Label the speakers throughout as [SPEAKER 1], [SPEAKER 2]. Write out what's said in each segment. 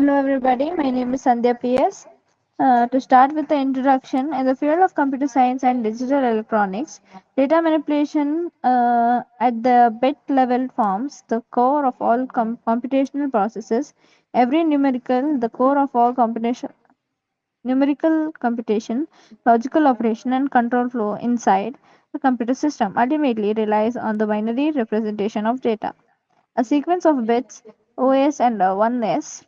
[SPEAKER 1] Hello everybody, my name is Sandhya PS. To start with the introduction, in the field of computer science and digital electronics, data manipulation at the bit level forms the core of all computational processes. Every the core of all numerical computation, logical operation, and control flow inside the computer system ultimately relies on the binary representation of data. A sequence of bits, OS and 1s.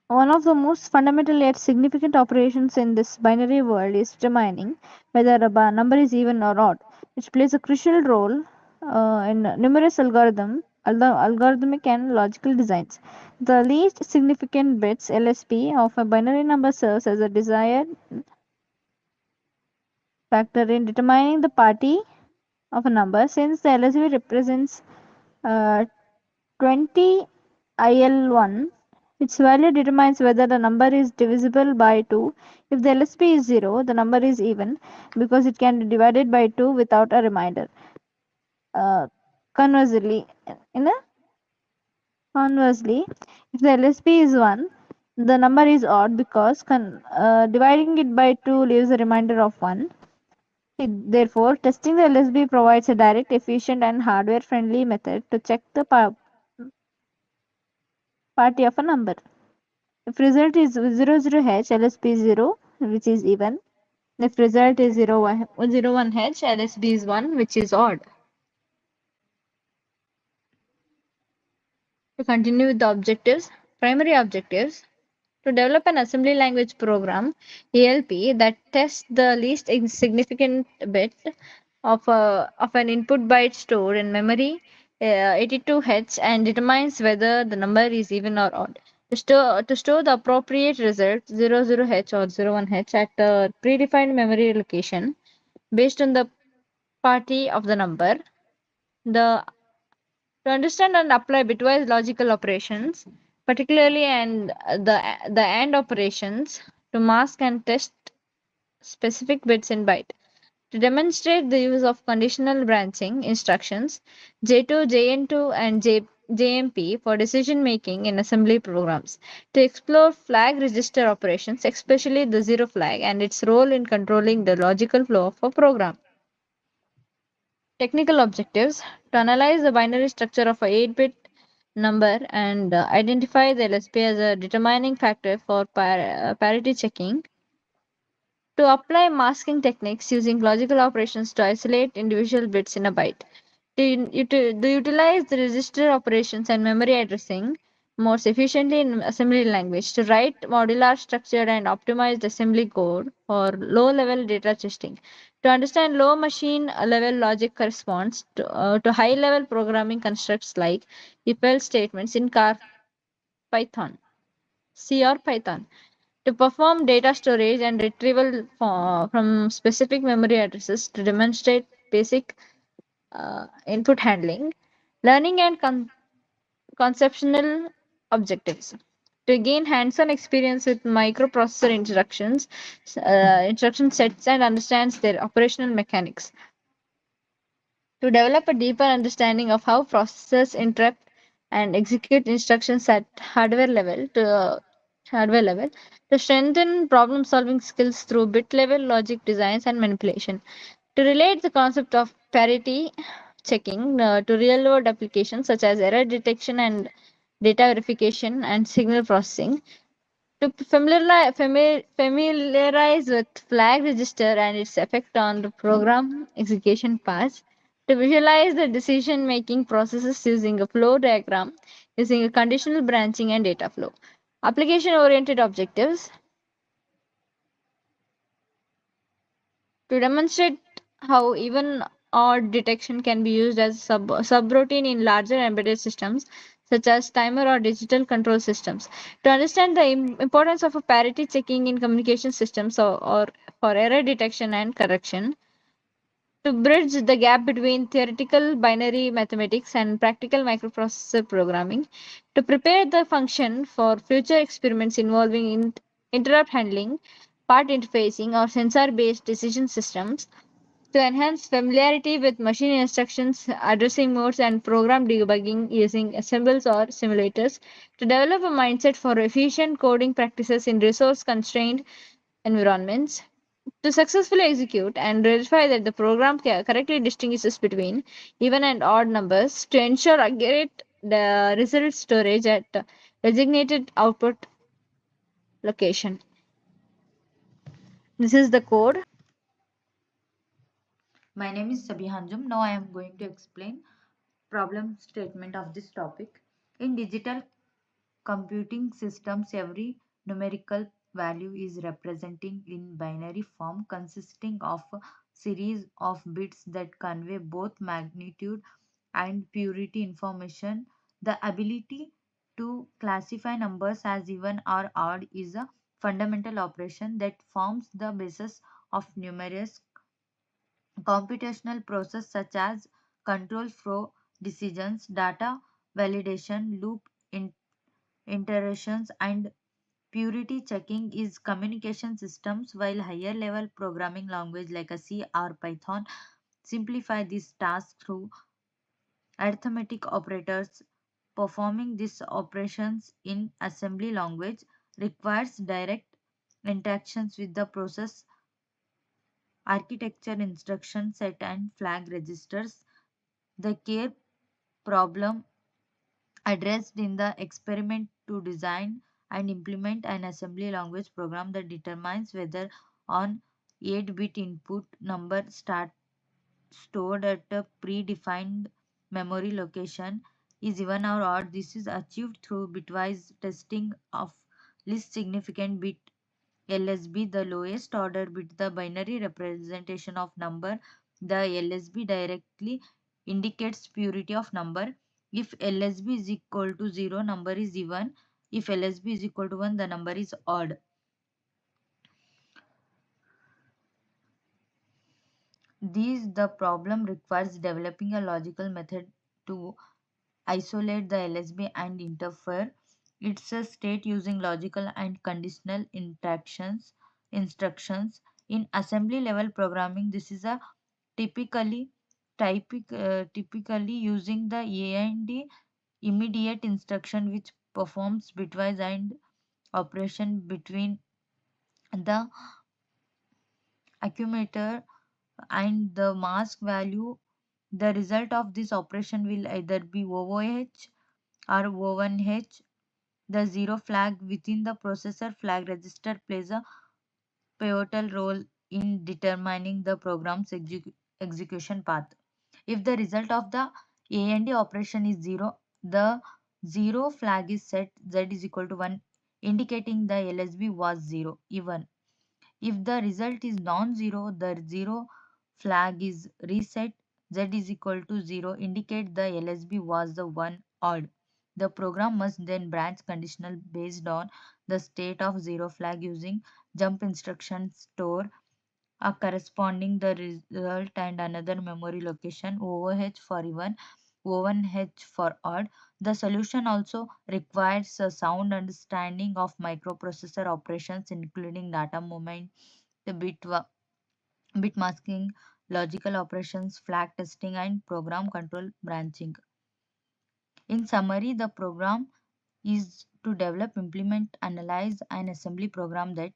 [SPEAKER 1] One of the most fundamental yet significant operations in this binary world is determining whether a number is even or odd, which plays a crucial role in numerous algorithmic and logical designs. The least significant bits (LSB) of a binary number serves as a desired factor in determining the party of a number, since the LSB represents uh, 20 IL1. Its value determines whether the number is divisible by 2. If the LSB is 0, the number is even because it can be divided by 2 without a remainder. Uh, conversely, in a, conversely, if the LSB is 1, the number is odd because dividing it by 2 leaves a remainder of 1. Therefore, testing the LSB provides a direct, efficient, and hardware-friendly method to check the party of a number. If result is 00H, LSB is 0, which is even. If result is 01H, LSB is 1, which is odd. To continue with the objectives, primary objectives. To develop an assembly language program, ALP, that tests the least significant bit of an input byte stored in memory 82H and determines whether the number is even or odd. To store the appropriate result 00H or 01H at a predefined memory location based on the party of the number. To understand and apply bitwise logical operations, particularly the AND operations, to mask and test specific bits in byte. To demonstrate the use of conditional branching instructions, J2, JN2, and JMP for decision making in assembly programs. To explore flag register operations, especially the zero flag, and its role in controlling the logical flow of a program. Technical objectives: to analyze the binary structure of a 8-bit number and identify the LSB as a determining factor for parity checking. To apply masking techniques using logical operations to isolate individual bits in a byte. To utilize the register operations and memory addressing more efficiently in assembly language. To write modular structured and optimized assembly code for low-level data testing. To understand low machine level logic corresponds to high-level programming constructs like if-else statements in Python, C or Python. To perform data storage and retrieval from specific memory addresses to demonstrate basic input handling, learning and conceptual objectives. To gain hands-on experience with microprocessor instruction sets and understands their operational mechanics. To develop a deeper understanding of how processors interrupt and execute instructions at hardware level to strengthen problem solving skills through bit level logic designs and manipulation. To relate the concept of parity checking to real world applications such as error detection and data verification and signal processing. To familiarize with flag register and its effect on the program execution paths. To visualize the decision making processes using a flow diagram, using a conditional branching and data flow. Application oriented objectives. To demonstrate how even odd detection can be used as subroutine in larger embedded systems such as timer or digital control systems. To understand the importance of a parity checking in communication systems or for error detection and correction. To bridge the gap between theoretical binary mathematics and practical microprocessor programming. To prepare the function for future experiments involving interrupt handling, part interfacing, or sensor based decision systems. To enhance familiarity with machine instructions, addressing modes, and program debugging using assembles or simulators. To develop a mindset for efficient coding practices in resource constrained environments. To successfully execute and verify that the program correctly distinguishes between even and odd numbers. To ensure accurate result storage at designated output location. This is the code.
[SPEAKER 2] My name is Sabihanjum. Now I am going to explain problem statement of this topic. In digital computing systems, every numerical value is represented in binary form consisting of a series of bits that convey both magnitude and purity information. The ability to classify numbers as even or odd is a fundamental operation that forms the basis of numerous computational process such as control flow decisions, data validation, loop iterations, and purity checking is communication systems, while higher level programming language like a C or Python simplify this task through arithmetic operators. Performing these operations in assembly language requires direct interactions with the process architecture, instruction set, and flag registers. The care problem addressed in the experiment to design and implement an assembly language program that determines whether an 8-bit input number stored at a predefined memory location is even or odd. This is achieved through bitwise testing of least significant bit LSB, the lowest order bit, the binary representation of number. The LSB directly indicates purity of number. If LSB is equal to 0, number is even. If LSB is equal to 1, the number is odd. The problem requires developing a logical method to isolate the LSB and interfere its a state using logical and conditional instructions. In assembly level programming, this is a typically using the AND immediate instruction, which performs bitwise and operation between the accumulator and the mask value. The result of this operation will either be OOH or O1H. The zero flag within the processor flag register plays a pivotal role in determining the program's execution path. If the result of the AND operation is 0, the 0 flag is set, Z is equal to 1, indicating the LSB was 0, even. If the result is non-zero, the 0 flag is reset, Z is equal to 0, indicate the LSB was the 1 odd. The program must then branch conditional based on the state of 0 flag using jump instruction store a corresponding the result and another memory location OOH for even, O1H for odd. The solution also requires a sound understanding of microprocessor operations, including data movement, the bit masking, logical operations, flag testing, and program control branching. In summary, the program is to develop, implement, analyze, an assembly program that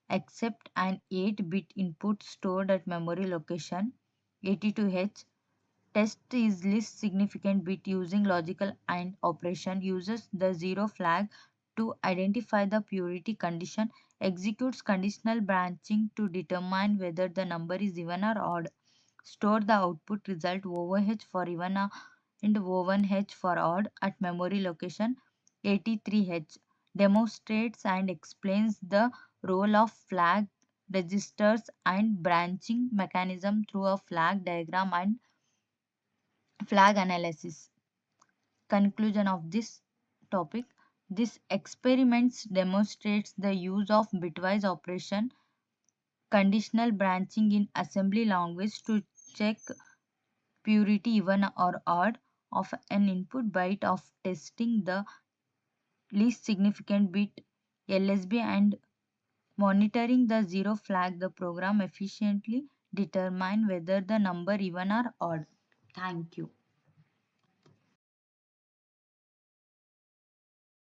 [SPEAKER 2] accept an 8-bit input stored at memory location 82H. Test is least significant bit using logical and operation, uses the 0 flag to identify the purity condition, executes conditional branching to determine whether the number is even or odd, store the output result OOH for even and O1H for odd at memory location 83H, demonstrates and explains the role of flag registers and branching mechanism through a flag diagram and flag analysis. Conclusion of this topic. This experiments demonstrates the use of bitwise operation, conditional branching in assembly language to check purity even or odd of an input byte of testing the least significant bit LSB and monitoring the 0 flag. The program efficiently determine whether the number even or odd. Thank you.